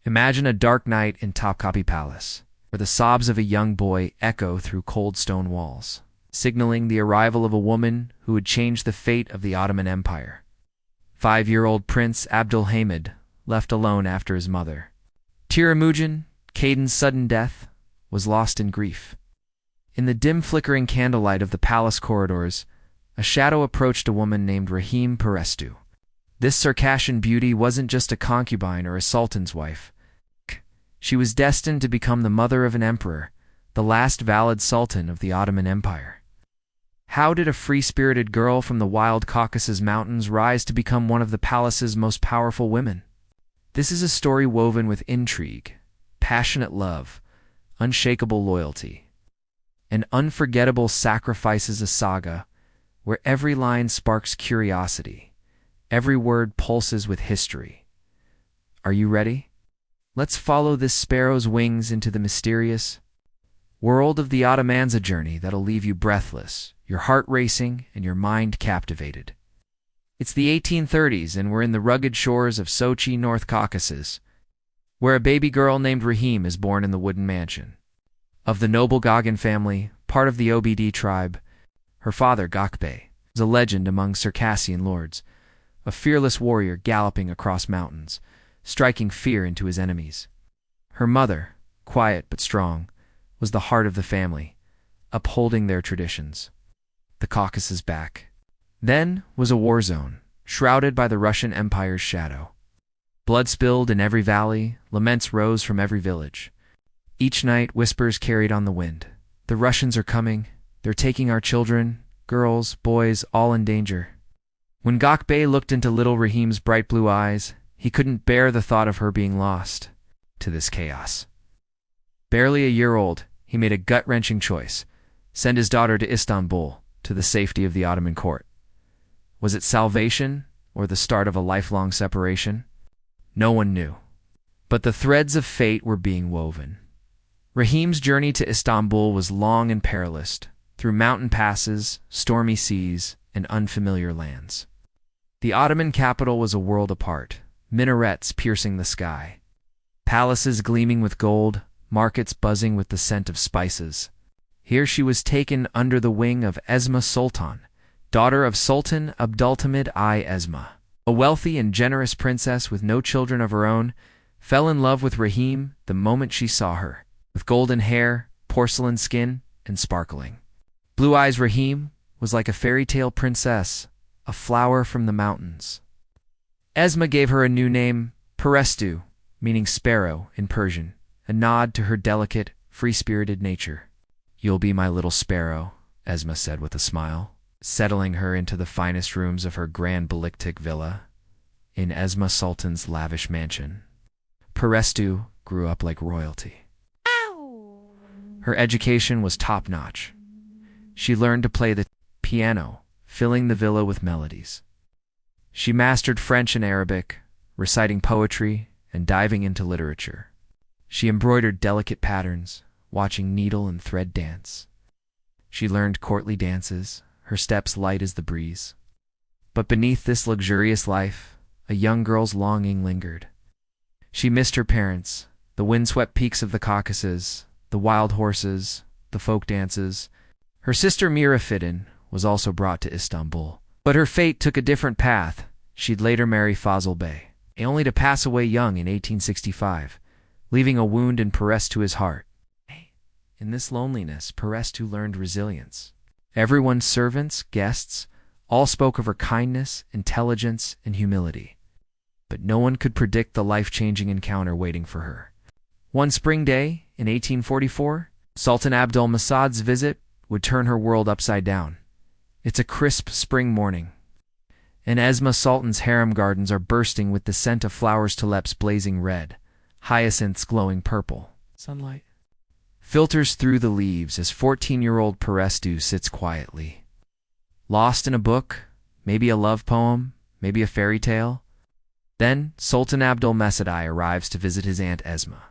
Imagine a dark night in Topkapi Palace, where the sobs of a young boy echo through cold stone walls, signaling the arrival of a woman who would change the fate of the Ottoman Empire. 5-year-old Prince Abdülhamid, left alone after his mother, Temujin, Caden's sudden death, was lost in grief. In the dim flickering candlelight of the palace corridors, a shadow approached a woman named Rahime Perestu. This Circassian beauty wasn't just a concubine or a sultan's wife. She was destined to become the mother of an emperor, the last valid sultan of the Ottoman Empire. How did a free-spirited girl from the wild Caucasus Mountains rise to become one of the palace's most powerful women? This is a story woven with intrigue, passionate love, unshakable loyalty, and unforgettable sacrifices, a saga where every line sparks curiosity, every word pulses with history. Are you ready? Let's follow this sparrow's wings into the mysterious world of the Ottomans, a journey that'll leave you breathless, your heart racing, and your mind captivated. It's the 1830s, and we're in the rugged shores of Sochi, North Caucasus, where a baby girl named Rahime is born in the wooden mansion. Of the noble Gaghan family, part of the OBD tribe, her father, Gakbey, is a legend among Circassian lords, a fearless warrior galloping across mountains, striking fear into his enemies. Her mother, quiet but strong, was the heart of the family, upholding their traditions. The Caucasus back. Then was a war zone, shrouded by the Russian Empire's shadow. Blood spilled in every valley, laments rose from every village. Each night, whispers carried on the wind. The Russians are coming. They're taking our children, girls, boys, all in danger. When Gakbey looked into little Rahime's bright blue eyes, he couldn't bear the thought of her being lost to this chaos. Barely a year old, he made a gut-wrenching choice: send his daughter to Istanbul, to the safety of the Ottoman court. Was it salvation, or the start of a lifelong separation? No one knew. But the threads of fate were being woven. Rahime's journey to Istanbul was long and perilous, through mountain passes, stormy seas, and unfamiliar lands. The Ottoman capital was a world apart, minarets piercing the sky, palaces gleaming with gold, markets buzzing with the scent of spices. Here she was taken under the wing of Esma Sultan, daughter of Sultan Abdülhamid I. Esma. A wealthy and generous princess with no children of her own, fell in love with Rahime the moment she saw her, with golden hair, porcelain skin, and sparkling blue eyes. Rahime was like a fairy tale princess, a flower from the mountains. Esma gave her a new name, Perestu, meaning sparrow in Persian, a nod to her delicate, free-spirited nature. "You'll be my little sparrow," Esma said with a smile, settling her into the finest rooms of her grand Baliktik villa in Esma Sultan's lavish mansion. Perestu grew up like royalty. Her education was top-notch. She learned to play the piano, filling the villa with melodies. She mastered French and Arabic, reciting poetry and diving into literature. She embroidered delicate patterns, watching needle and thread dance. She learned courtly dances, her steps light as the breeze. But beneath this luxurious life, a young girl's longing lingered. She missed her parents, the windswept peaks of the Caucasus, the wild horses, the folk dances. Her sister Mirafiddin was also brought to Istanbul. But her fate took a different path. She'd later marry Fazıl Bey, only to pass away young in 1865, leaving a wound in Perestu's heart. In this loneliness, Perestu learned resilience. Everyone's servants, guests, all spoke of her kindness, intelligence, and humility. But no one could predict the life-changing encounter waiting for her. One spring day, in 1844, Sultan Abdülmecid's visit would turn her world upside down. It's a crisp spring morning, and Esma Sultan's harem gardens are bursting with the scent of flowers, tulips blazing red, hyacinths glowing purple. Sunlight filters through the leaves as 14-year-old Perestu sits quietly, lost in a book, maybe a love poem, maybe a fairy tale. Then Sultan Abdülmecid I arrives to visit his aunt Esma.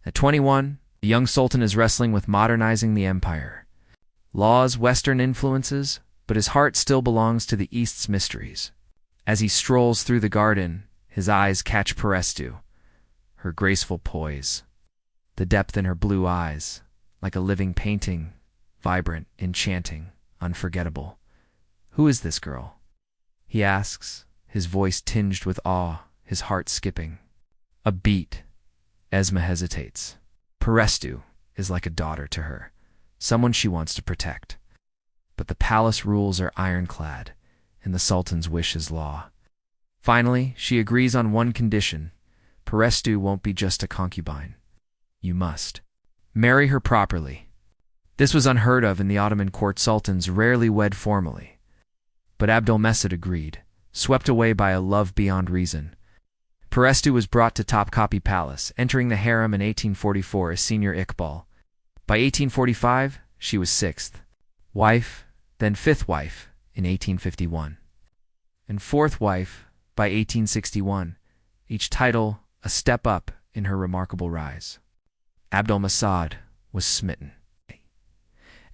At 21, the young sultan is wrestling with modernizing the empire. Laws, Western influences, but his heart still belongs to the East's mysteries. As he strolls through the garden, his eyes catch Perestu. her graceful poise, the depth in her blue eyes, like a living painting, vibrant, enchanting, unforgettable. "Who is this girl?" he asks, his voice tinged with awe, his heart skipping. A beat. Esma hesitates. Perestu is like a daughter to her, someone she wants to protect. But the palace rules are ironclad, and the Sultan's wish is law. Finally, she agrees on one condition. Perestu won't be just a concubine. You must marry her properly. This was unheard of in the Ottoman court. Sultans rarely wed formally. But Abdülmecid agreed, swept away by a love beyond reason. Perestu was brought to Topkapi Palace, entering the harem in 1844 as Senior Iqbal. By 1845, she was sixth wife, then fifth wife in 1851, and fourth wife by 1861, each title a step up in her remarkable rise. Abdülmecid was smitten.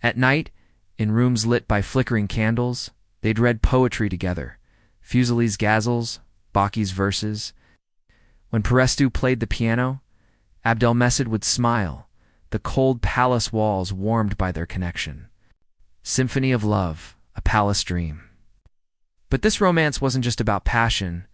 At night, in rooms lit by flickering candles, they'd read poetry together, Fuseli's ghazals, Baki's verses. When Perestu played the piano, Abdülmecid would smile, the cold palace walls warmed by their connection. Symphony of love, a palace dream. But this romance wasn't just about passion.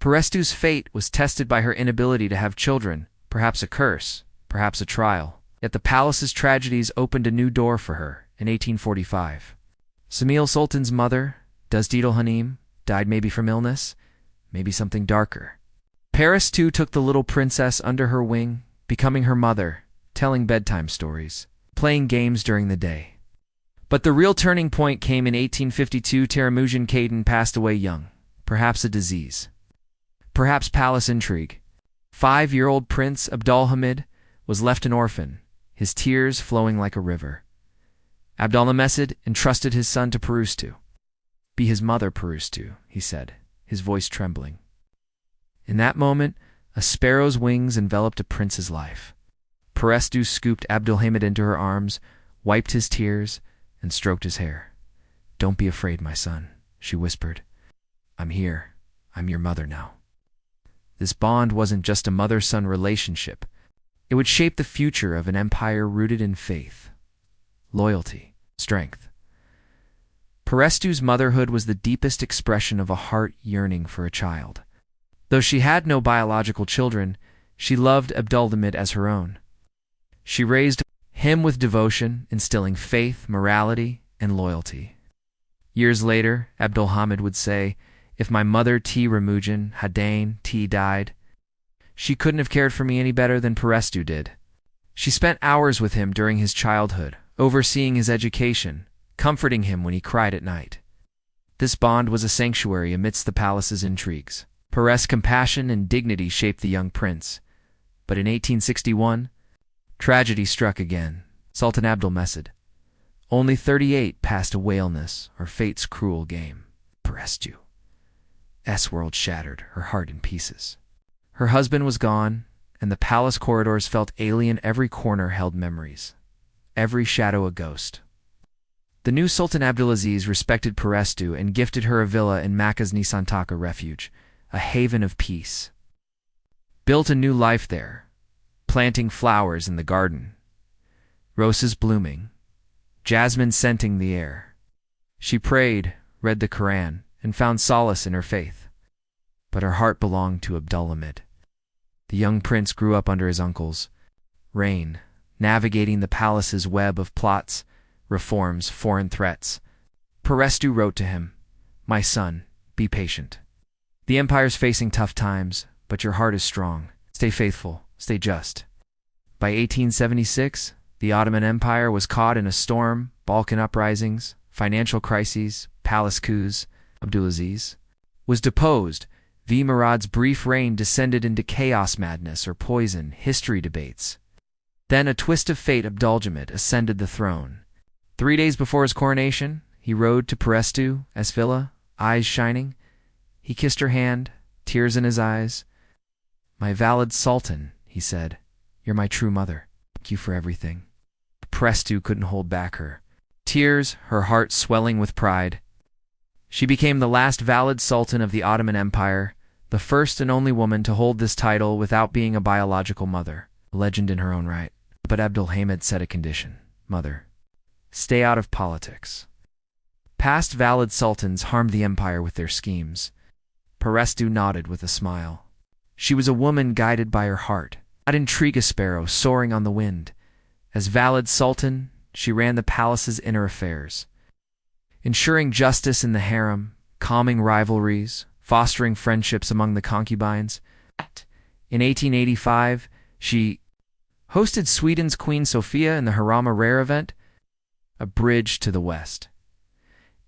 Perestu's fate was tested by her inability to have children, perhaps a curse, perhaps a trial. Yet the palace's tragedies opened a new door for her in 1845. Semil Sultan's mother, Dazdidel Hanim, died maybe from illness, maybe something darker. Perestu took the little princess under her wing, becoming her mother, telling bedtime stories, playing games during the day. But the real turning point came in 1852. Temujin Kaden passed away young, perhaps a disease, perhaps palace intrigue. 5-year-old Prince Abdülhamid was left an orphan, his tears flowing like a river. Abdülmecid entrusted his son to Perestu. "Be his mother, Perestu," he said, his voice trembling. In that moment, a sparrow's wings enveloped a prince's life. Perestu scooped Abdülhamid into her arms, wiped his tears, and stroked his hair. "Don't be afraid, my son," she whispered. "I'm here. I'm your mother now." This bond wasn't just a mother-son relationship. It would shape the future of an empire rooted in faith, loyalty, strength. Perestu's motherhood was the deepest expression of a heart yearning for a child. Though she had no biological children, she loved Abdülhamid as her own. She raised him with devotion, instilling faith, morality, and loyalty. Years later, Abdülhamid would say, "If my mother Temujin Hadain died, she couldn't have cared for me any better than Perestu did." She spent hours with him during his childhood, overseeing his education, comforting him when he cried at night. This bond was a sanctuary amidst the palace's intrigues. Perestu's compassion and dignity shaped the young prince. But in 1861, tragedy struck again. Sultan Abdülmecid, only 38, passed away illness or fate's cruel game. Perestu's world shattered, her heart in pieces. Her husband was gone, and the palace corridors felt alien. Every corner held memories, every shadow a ghost. The new Sultan Abdulaziz respected Perestu and gifted her a villa in Makkah's Nisantaka refuge, a haven of peace. Built a new life there, planting flowers in the garden, roses blooming, jasmine scenting the air. She prayed, read the Quran, and found solace in her faith. But her heart belonged to Abdülhamid. The young prince grew up under his uncle's reign, navigating the palace's web of plots, reforms, foreign threats. Perestu wrote to him, "My son, be patient. The empire's facing tough times, but your heart is strong. Stay faithful, stay just." By 1876, the Ottoman Empire was caught in a storm: Balkan uprisings, financial crises, palace coups. Abdulaziz was deposed. V. Murad's brief reign descended into chaos, madness, or poison, history debates. Then, a twist of fate, Abdülhamid ascended the throne. 3 days before his coronation, he rode to Perestu as villa, eyes shining. He kissed her hand, tears in his eyes. "My valid sultan," he said, "you're my true mother. Thank you for everything." Perestu couldn't hold back her tears, her heart swelling with pride. She became the last valid sultan of the Ottoman Empire, the first and only woman to hold this title without being a biological mother, a legend in her own right. But Abdulhamid set a condition. Mother, stay out of politics. Past valid sultans harmed the empire with their schemes. Perestu nodded with a smile. She was a woman guided by her heart, not intrigue a sparrow soaring on the wind. As valid sultan, she ran the palace's inner affairs, ensuring justice in the harem, calming rivalries, fostering friendships among the concubines. In 1885, she hosted Sweden's Queen Sofia in the Harama Rare event, a bridge to the West.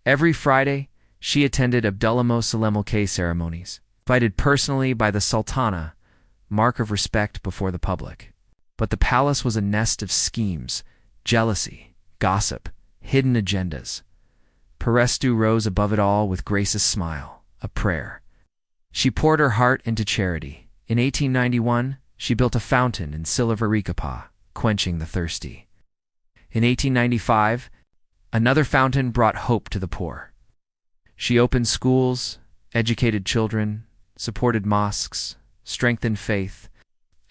Every Friday, she attended Abdullah Salemul ceremonies, invited personally by the Sultana, mark of respect before the public. But the palace was a nest of schemes, jealousy, gossip, hidden agendas. Perestu rose above it all with gracious smile, a prayer. She poured her heart into charity. In 1891, she built a fountain in Silavarikapa, quenching the thirsty. In 1895, another fountain brought hope to the poor. She opened schools, educated children, supported mosques, strengthened faith.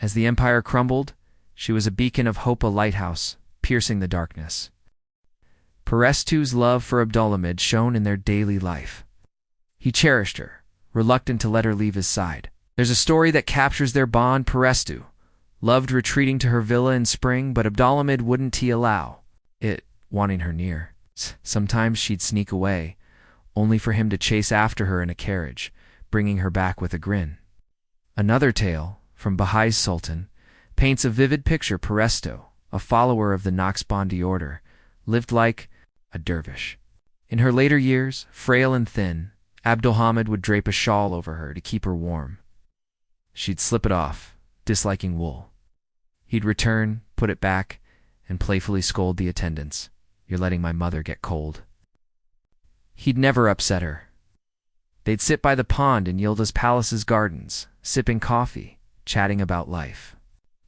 As the empire crumbled, she was a beacon of hope, a lighthouse, piercing the darkness. Perestu's love for Abdulhamid shone in their daily life. He cherished her, reluctant to let her leave his side. There's a story that captures their bond. Perestu loved retreating to her villa in spring, but Abdulhamid wouldn't allow it, wanting her near. Sometimes she'd sneak away, only for him to chase after her in a carriage, bringing her back with a grin. Another tale, from Bahai's Sultan, paints a vivid picture. Perestu, a follower of the Naqshbandi order, lived like a dervish. In her later years, frail and thin, Abdulhamid would drape a shawl over her to keep her warm. She'd slip it off, disliking wool. He'd return, put it back, and playfully scold the attendants. "You're letting my mother get cold." He'd never upset her. They'd sit by the pond in Yildiz Palace's gardens, sipping coffee, chatting about life.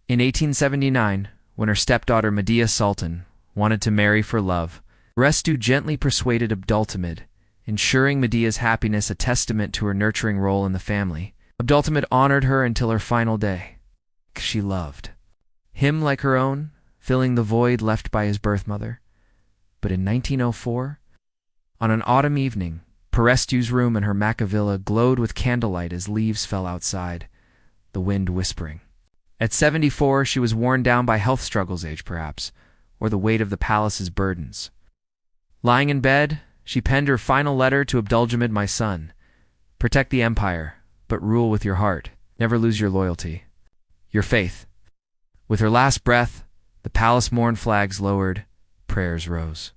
In 1879, when her stepdaughter Medea Sultan wanted to marry for love, Perestu gently persuaded Abdulhamid, ensuring Medea's happiness, a testament to her nurturing role in the family. Abdulhamid honored her until her final day. She loved him like her own, filling the void left by his birth mother. But in 1904, on an autumn evening, Perestu's room in her Makkah villa glowed with candlelight as leaves fell outside, the wind whispering. At 74, she was worn down by health struggles, age perhaps, or the weight of the palace's burdens. Lying in bed, she penned her final letter to Abdulhamid: "My son, protect the empire, but rule with your heart. Never lose your loyalty, your faith." With her last breath, the palace mourned, flags lowered, prayers rose.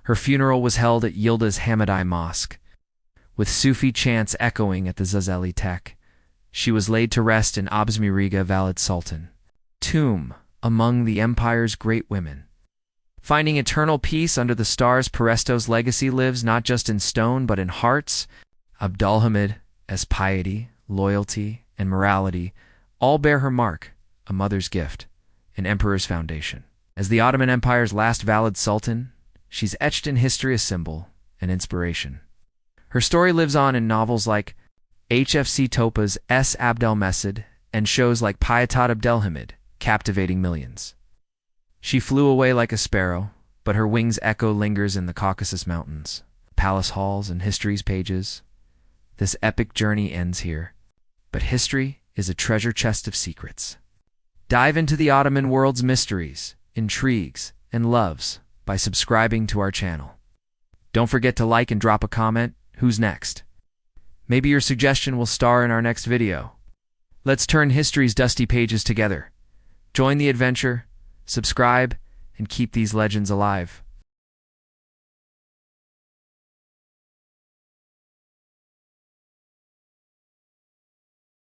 Her funeral was held at Yildiz Hamadai Mosque, with Sufi chants echoing at the Zazeli Tek. She was laid to rest in Abzmiriga Valid Sultan, tomb among the empire's great women. Finding eternal peace under the stars, Perestu's legacy lives not just in stone but in hearts. Abdulhamid, as piety, loyalty, and morality all bear her mark, a mother's gift, an emperor's foundation. As the Ottoman Empire's last valid sultan, she's etched in history, a symbol, an inspiration. Her story lives on in novels like HFC Topa's S. Abdelmessed and shows like Piatat Abdelhamid, captivating millions. She flew away like a sparrow, but her wings' echo lingers in the Caucasus Mountains, palace halls, and history's pages. This epic journey ends here, but history is a treasure chest of secrets. Dive into the Ottoman world's mysteries, intrigues, and loves by subscribing to our channel. Don't forget to like and drop a comment. Who's next? Maybe your suggestion will star in our next video. Let's turn history's dusty pages together. Join the adventure, subscribe, and keep these legends alive.